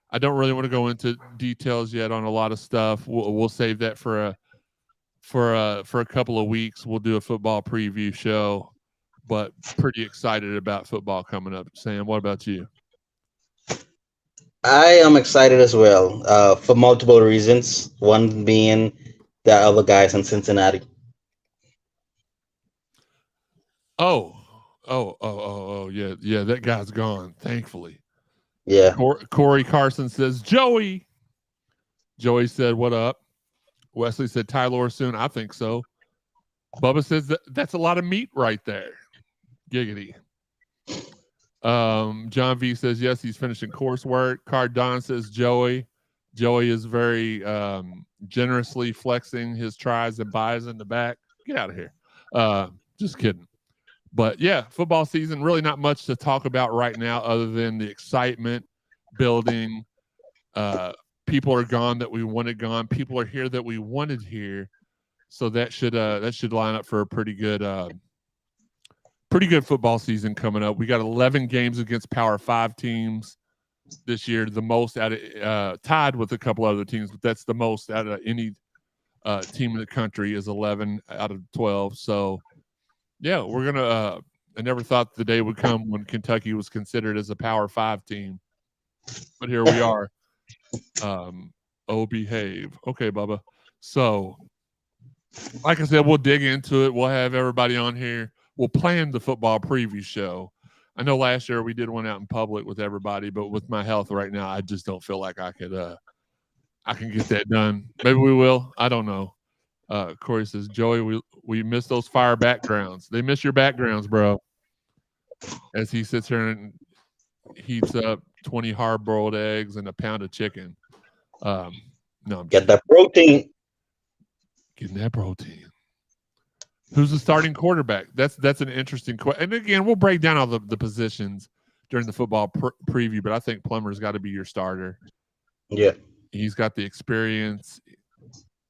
I don't really want to go into details yet on a lot of stuff. We'll save that for a couple of weeks. We'll do a football preview show, but pretty excited about football coming up. Sam, what about you? I am excited as well for multiple reasons. One being the other guys in Cincinnati. Oh, yeah. That guy's gone, thankfully. Yeah. Corey Carson says, Joey. Joey said, what up? Wesley said, Tyler soon. I think so. Bubba says that's a lot of meat right there. Giggity. John V says, yes, he's finishing coursework. Cardinal says, Joey. Joey is very generously flexing his tries and buys in the back. Get out of here. Just kidding. But yeah, football season, really not much to talk about right now other than the excitement building. People are gone that we wanted gone. People are here that we wanted here. So that should line up for a pretty good football season coming up. We got 11 games against Power 5 teams this year, the most out of tied with a couple other teams, but that's the most out of any team in the country is 11 out of 12. So yeah, we're gonna. I never thought the day would come when Kentucky was considered as a Power 5 team, but here we are. Behave. Okay, Bubba. So, like I said, we'll dig into it. We'll have everybody on here. We'll plan the football preview show. I know last year we did one out in public with everybody, but with my health right now, I just don't feel like I can get that done. Maybe we will. I don't know. Corey says, Joey, we miss those fire backgrounds. They miss your backgrounds, bro. As he sits here and heats up 20 hard-boiled eggs and a pound of chicken. No, I'm Get that protein. Getting that protein. Who's the starting quarterback? That's an interesting question. And again, we'll break down all the positions during the football preview, but I think Plummer's got to be your starter. Yeah. He's got the experience.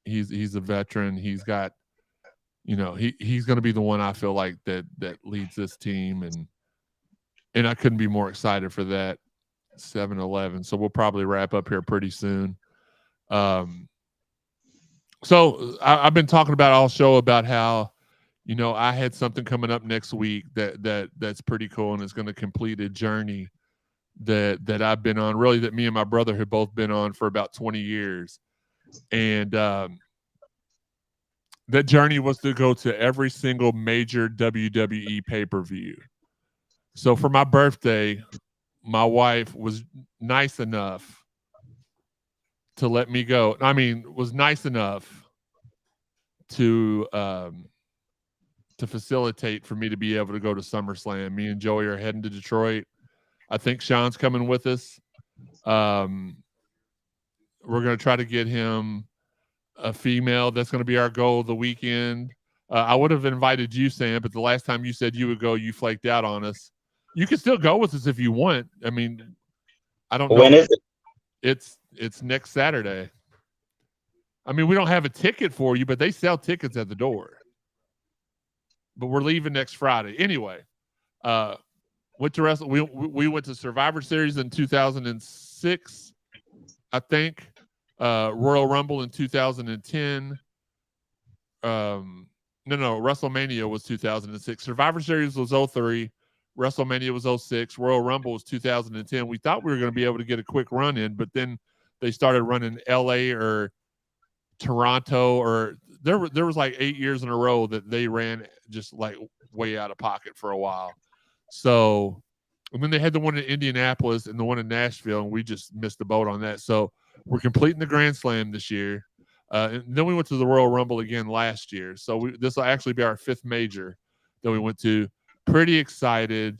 He's a veteran. He's got, he's going to be the one I feel like that leads this team, and I couldn't be more excited for that. 7-11. So we'll probably wrap up here pretty soon. So I've been talking about all show about how, I had something coming up next week that's pretty cool, and it's going to complete a journey that I've been on, really, that me and my brother have both been on for about 20 years. And that journey was to go to every single major WWE pay-per-view. So for my birthday, my wife was nice enough to let me go. I mean, was nice enough to facilitate for me to be able to go to SummerSlam. Me and Joey are heading to Detroit. I think Sean's coming with us. We're going to try to get him a female. That's going to be our goal of the weekend. I would have invited you, Sam, but the last time you said you would go, you flaked out on us. You can still go with us if you want. I mean, I don't know. When is it? It's next Saturday. I mean, we don't have a ticket for you, but they sell tickets at the door. But we're leaving next Friday. Anyway, went to wrestle. We went to Survivor Series in 2006, I think. Royal Rumble in 2010. No, WrestleMania was 2006. Survivor Series was 03. WrestleMania was 06. Royal Rumble was 2010. We thought we were going to be able to get a quick run in, but then they started running LA or Toronto, or there was like 8 years in a row that they ran just like way out of pocket for a while. So, and then they had the one in Indianapolis and the one in Nashville, and we just missed the boat on that. So we're completing the Grand Slam this year. And then we went to the Royal Rumble again last year. So this will actually be our 5th major that we went to. Pretty excited.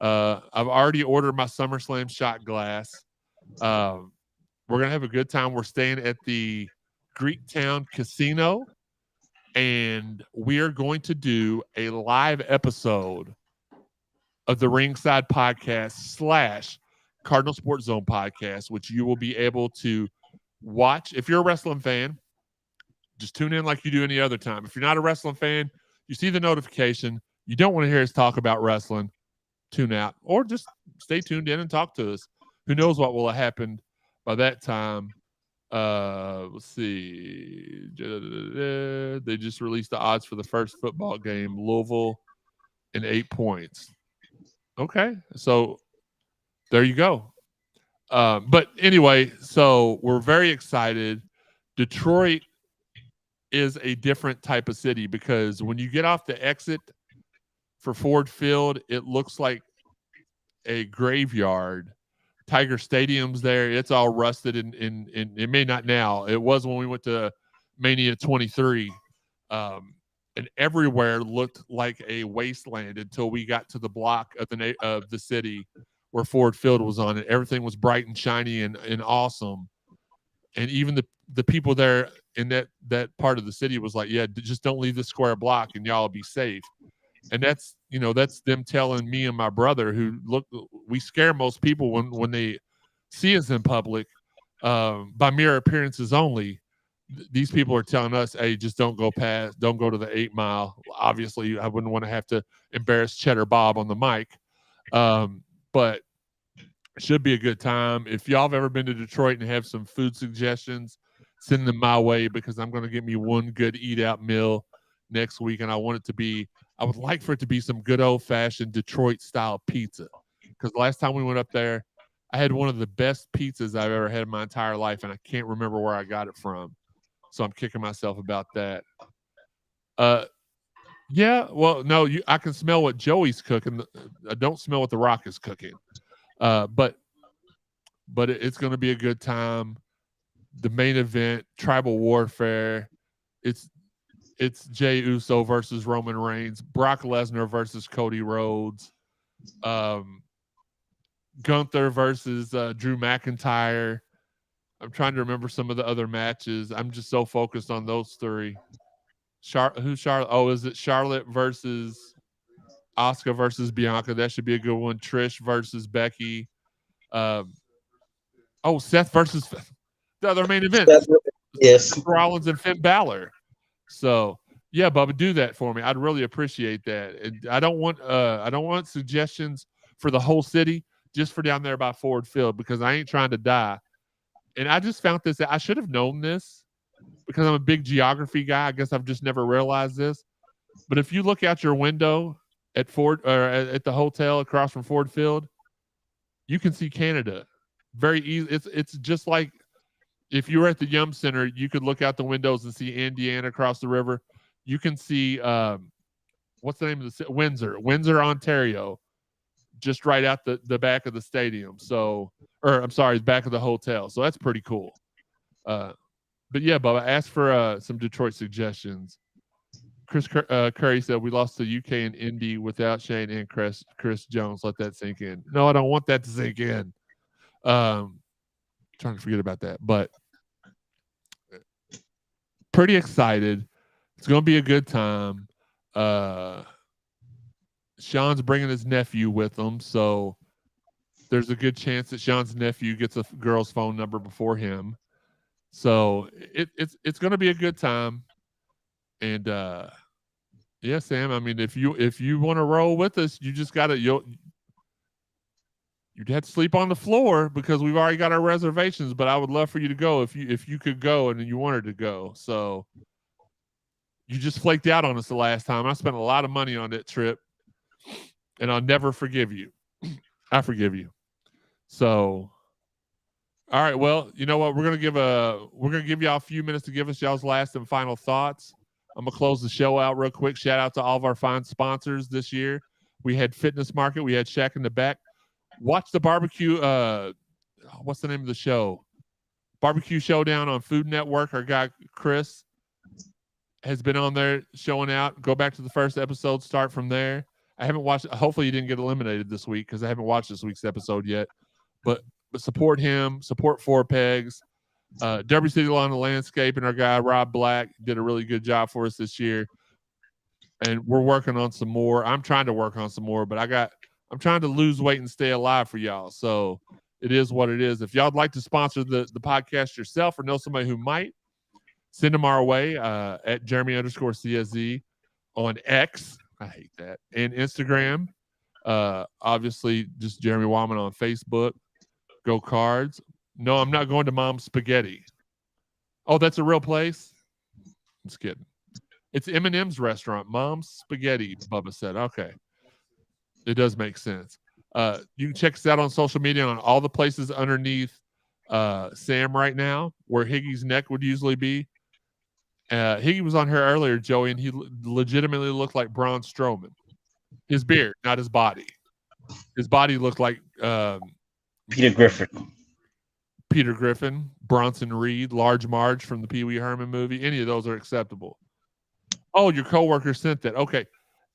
I've already ordered my SummerSlam shot glass. We're going to have a good time. We're staying at the Greektown Casino, and we are going to do a live episode of the Ringside Podcast / Cardinal Sports Zone Podcast, which you will be able to watch. If you're a wrestling fan, just tune in like you do any other time. If you're not a wrestling fan, you see the notification, you don't want to hear us talk about wrestling, tune out, or just stay tuned in and talk to us. Who knows what will have happened by that time. Let's see. They just released the odds for the first football game, Louisville, in 8 points. Okay, so there you go. But anyway, so we're very excited. Detroit is a different type of city because when you get off the exit for Ford Field, it looks like a graveyard. Tiger Stadium's there. It's all rusted and it may not now. It was when we went to Mania 23. And everywhere looked like a wasteland until we got to the block of the city where Ford Field was on it. Everything was bright and shiny and awesome. And even the people there in that part of the city was like, yeah, just don't leave the square block and y'all will be safe. And that's them telling me and my brother, who we scare most people when they see us in public by mere appearances only. These people are telling us, hey, just don't go to the 8 Mile. Obviously, I wouldn't want to have to embarrass Cheddar Bob on the mic. But it should be a good time. If y'all have ever been to Detroit and have some food suggestions, send them my way because I'm going to get me one good eat-out meal next week. And I would like for it to be some good old-fashioned Detroit-style pizza. Because last time we went up there, I had one of the best pizzas I've ever had in my entire life, and I can't remember where I got it from. So I'm kicking myself about that. Yeah, well, no, I can smell what Joey's cooking. I don't smell what The Rock is cooking. But it's going to be a good time. The main event, Tribal Warfare. It's Jey Uso versus Roman Reigns. Brock Lesnar versus Cody Rhodes. Gunther versus Drew McIntyre. I'm trying to remember some of the other matches. I'm just so focused on those three. Who's Charlotte? Oh, is it Charlotte versus Asuka versus Bianca? That should be a good one. Trish versus Becky. Seth versus the other main event. Yes. Seth Rollins and Finn Balor. So yeah, Bubba, do that for me. I'd really appreciate that. And I don't want suggestions for the whole city, just for down there by Ford Field, because I ain't trying to die. And I just found this. I should have known this because I'm a big geography guy. I guess I've just never realized this. But if you look out your window at at the hotel across from Ford Field, you can see Canada very easy. It's just like if you were at the Yum Center, you could look out the windows and see Indiana across the river. You can see what's the name of the city? Windsor, Ontario, just right out the back of the stadium. Back of the hotel. So that's pretty cool. But yeah, Bubba, ask for some Detroit suggestions. Chris Curry said we lost to UK and Indy without Shane and Chris Jones. Let that sink in. No, I don't want that to sink in. Trying to forget about that, but pretty excited. It's going to be a good time. Sean's bringing his nephew with him, so there's a good chance that Sean's nephew gets a girl's phone number before him. So it's going to be a good time. And yeah, Sam, I mean, if you want to roll with us, you just got to you'd have to sleep on the floor because we've already got our reservations, but I would love for you to go if you could go and you wanted to go. So you just flaked out on us the last time. I spent a lot of money on that trip, and I'll never forgive you. I forgive you. So, all right. Well, you know what? We're gonna give y'all a few minutes to give us y'all's last and final thoughts. I'm gonna close the show out real quick. Shout out to all of our fine sponsors this year. We had Fitness Market. We had Shack in the Back. Watch the barbecue. What's the name of the show? Barbecue Showdown on Food Network. Our guy Chris has been on there showing out. Go back to the first episode. Start from there. I haven't watched. Hopefully, you didn't get eliminated this week because I haven't watched this week's episode yet. But support him. Support Four Pegs. Derby City Lawn and Landscape and our guy Rob Black did a really good job for us this year. And we're working on some more. I'm trying to work on some more, but I'm trying to lose weight and stay alive for y'all. So it is what it is. If y'all would like to sponsor the podcast yourself or know somebody who might, send them our way at Jeremy_CSZ on X. I hate that. And Instagram. Obviously, just Jeremy Wyman on Facebook. Go Cards. No, I'm not going to Mom's Spaghetti. Oh, that's a real place? I'm just kidding. It's Eminem's restaurant. Mom's Spaghetti, Bubba said. Okay. It does make sense. You can check us out on social media on all the places underneath Sam right now, where Higgy's neck would usually be. Higgy was on here earlier, Joey, and he legitimately looked like Braun Strowman. His beard, not his body. His body looked like Peter Griffin, Bronson Reed, Large Marge from the Pee Wee Herman movie. Any of those are acceptable. Oh, your coworker sent that. Okay.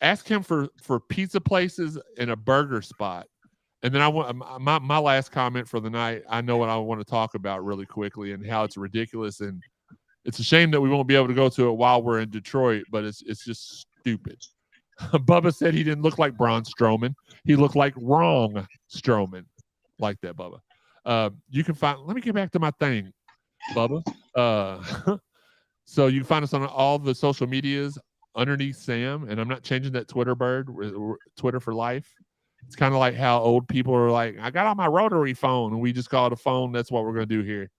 Ask him for pizza places and a burger spot. And then I want my last comment for the night. I know what I want to talk about really quickly and how it's ridiculous. And it's a shame that we won't be able to go to it while we're in Detroit, but it's just stupid. Bubba said he didn't look like Braun Strowman. He looked like wrong Strowman. Like that, Bubba. You can find, let me get back to my thing, Bubba. So you can find us on all the social medias underneath Sam, and I'm not changing that Twitter bird, Twitter for life. It's kind of like how old people are like, I got on my rotary phone, and we just call it a phone. That's what we're going to do here.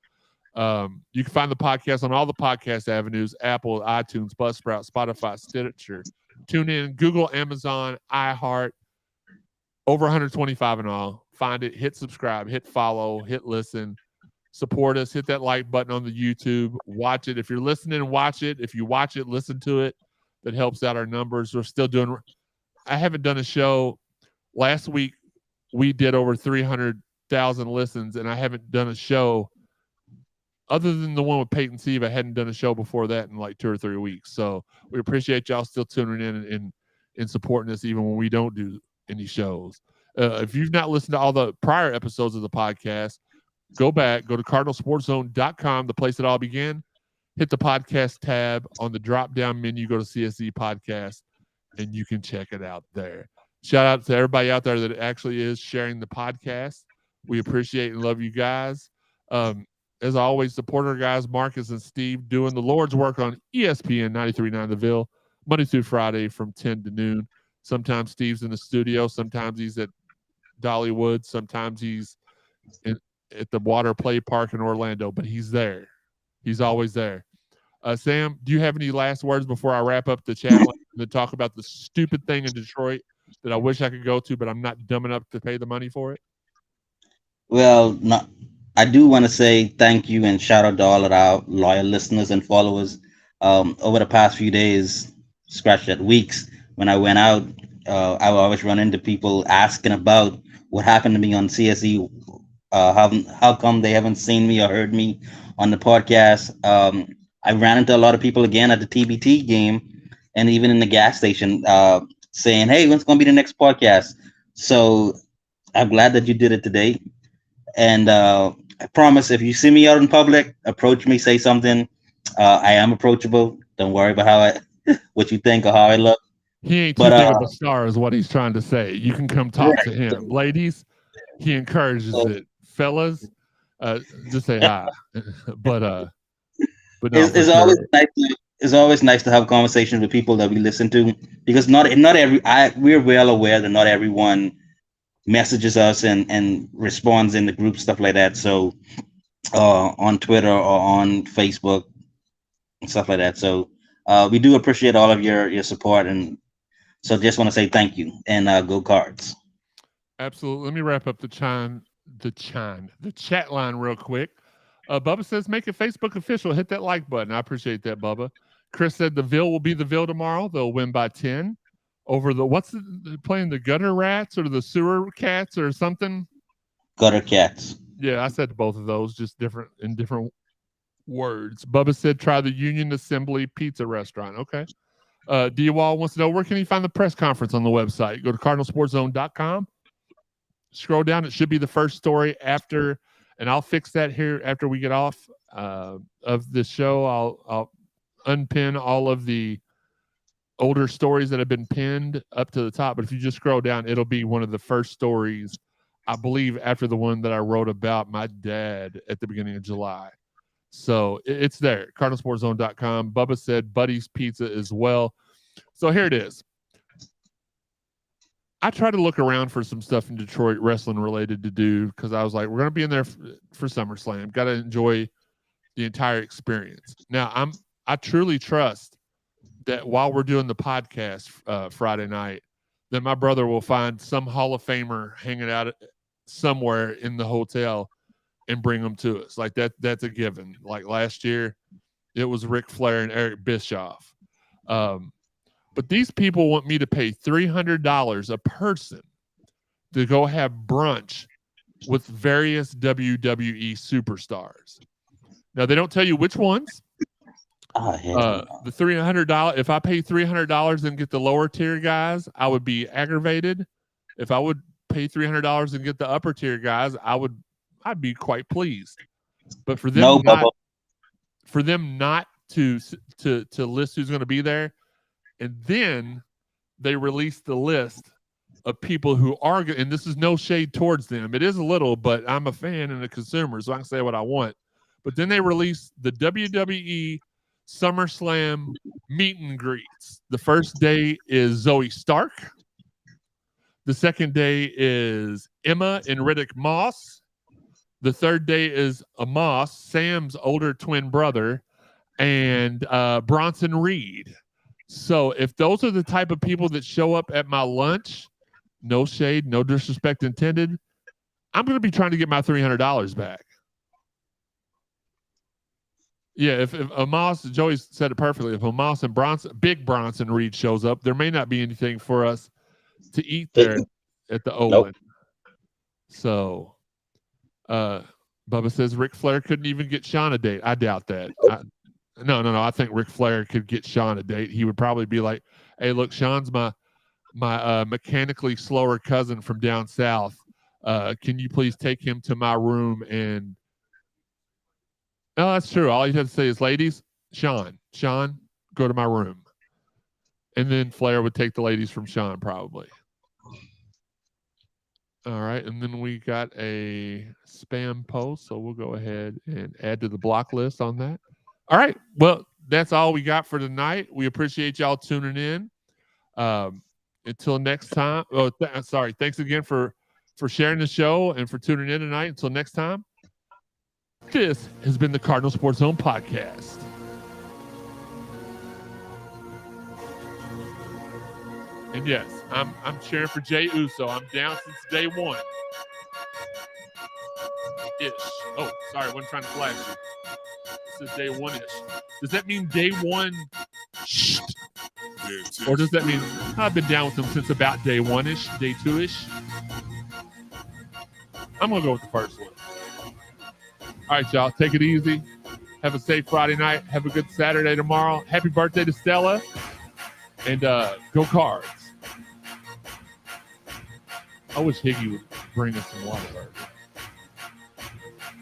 You can find the podcast on all the podcast avenues: Apple, iTunes, Buzzsprout, Spotify, Stitcher, TuneIn, Google, Amazon, iHeart. Over 125 in all. Find it, hit subscribe, hit follow, hit listen, support us, hit that like button on the YouTube, watch it. If you're listening, watch it. If you watch it, listen to it. That helps out our numbers. We're still doing, I haven't done a show. Last week, we did over 300,000 listens, and I haven't done a show other than the one with Peyton Siva. I hadn't done a show before that in like 2 or 3 weeks. So we appreciate y'all still tuning in and supporting us even when we don't do any shows. If you've not listened to all the prior episodes of the podcast, go back, go to cardinalsportszone.com, the place it all began. Hit the podcast tab on the drop-down menu, go to CSZ Podcast, and you can check it out there. Shout out to everybody out there that actually is sharing the podcast. We appreciate and love you guys. As always, support our guys, Marcus and Steve, doing the Lord's work on ESPN 93.9 The Ville, Monday through Friday from 10 to noon. Sometimes Steve's in the studio. Sometimes he's at Dollywood. Sometimes he's at the water play park in Orlando, but he's there. He's always there. Sam, do you have any last words before I wrap up the chat and talk about the stupid thing in Detroit that I wish I could go to, but I'm not dumb enough to pay the money for it? Well, I do want to say thank you and shout out to all of our loyal listeners and followers. Over the past few days, scratch that weeks, when I went out, I would always run into people asking about what happened to me on CSE. How come they haven't seen me or heard me on the podcast? I ran into a lot of people again at the TBT game, and even in the gas station, saying, "Hey, when's going to be the next podcast?" So I'm glad that you did it today. And I promise, if you see me out in public, approach me, say something. I am approachable. Don't worry about what you think or how I look. He ain't too big of a star, is what he's trying to say. You can come talk to him, ladies. He encourages it, fellas. Just say hi. but no, it's always nice. It's always nice to have conversations with people that we listen to, because we're well aware that not everyone messages us and responds in the group, stuff like that. So on Twitter or on Facebook and stuff like that. So we do appreciate all of your support, and so just want to say thank you, and go Cards. Absolutely. Let me wrap up the chat line real quick. Bubba says, make it Facebook official. Hit that like button. I appreciate that, Bubba. Chris said the Ville will be the Ville tomorrow. They'll win by 10 over playing the Gutter Rats or the Sewer Cats or something. Gutter Cats. Yeah, I said both of those, just different words. Bubba said, try the Union Assembly Pizza Restaurant. Okay. D-Wall wants to know, where can you find the press conference on the website? Go to cardinalsportszone.com. Scroll down. It should be the first story after, and I'll fix that here after we get off of the show. I'll unpin all of the older stories that have been pinned up to the top. But if you just scroll down, it'll be one of the first stories, I believe, after the one that I wrote about my dad at the beginning of July. So it's there, cardinalsportszone.com. Bubba said Buddy's Pizza as well. So here it is. I tried to look around for some stuff in Detroit wrestling related to do, because I was like, we're going to be in there for SummerSlam. Got to enjoy the entire experience. Now, I truly trust that while we're doing the podcast Friday night, that my brother will find some Hall of Famer hanging out somewhere in the hotel and bring them to us. Like that's a given. Like last year, it was Ric Flair and Eric Bischoff. But these people want me to pay $300 a person to go have brunch with various WWE superstars. Now, they don't tell you which ones. The $300. If I pay $300 and get the lower tier guys, I would be aggravated. If I would pay $300 and get the upper tier guys, I'd be quite pleased. But for them not to list who's going to be there, and then they release the list of people who are, and this is no shade towards them. It is a little, but I'm a fan and a consumer, so I can say what I want. But then they release the WWE SummerSlam meet and greets. The first day is Zoe Stark. The second day is Emma and Riddick Moss. The third day is Amos, Sam's older twin brother, and Bronson Reed. So if those are the type of people that show up at my lunch, no shade, no disrespect intended, I'm going to be trying to get my $300 back. Yeah, if Amos, Joey said it perfectly, if Amos and Big Bronson Reed shows up, there may not be anything for us to eat there at the Owen. Nope. So, Bubba says Ric Flair couldn't even get Sean a date. I doubt that. No. I think Ric Flair could get Sean a date. He would probably be like, "Hey, look, Sean's my mechanically slower cousin from down south. Can you please take him to my room?" And no, that's true. All you have to say is, "Ladies, Sean, go to my room." And then Flair would take the ladies from Sean, probably. All right, and then we got a spam post, so we'll go ahead and add to the block list on that. All right, well, that's all we got for tonight. We appreciate y'all tuning in. Until next time. Thanks again for sharing the show and for tuning in tonight. Until next time, this has been the Cardinal Sports Zone Podcast. And yes, I'm cheering for Jey Uso. I'm down since day one. Ish. Oh, sorry, I wasn't trying to flash you. This is day one-ish. Does that mean day one? Or does that mean I've been down with him since about day one-ish, day two-ish? I'm going to go with the first one. All right, y'all. Take it easy. Have a safe Friday night. Have a good Saturday tomorrow. Happy birthday to Stella. And go Cards. I wish Higgy would bring us some water burgers.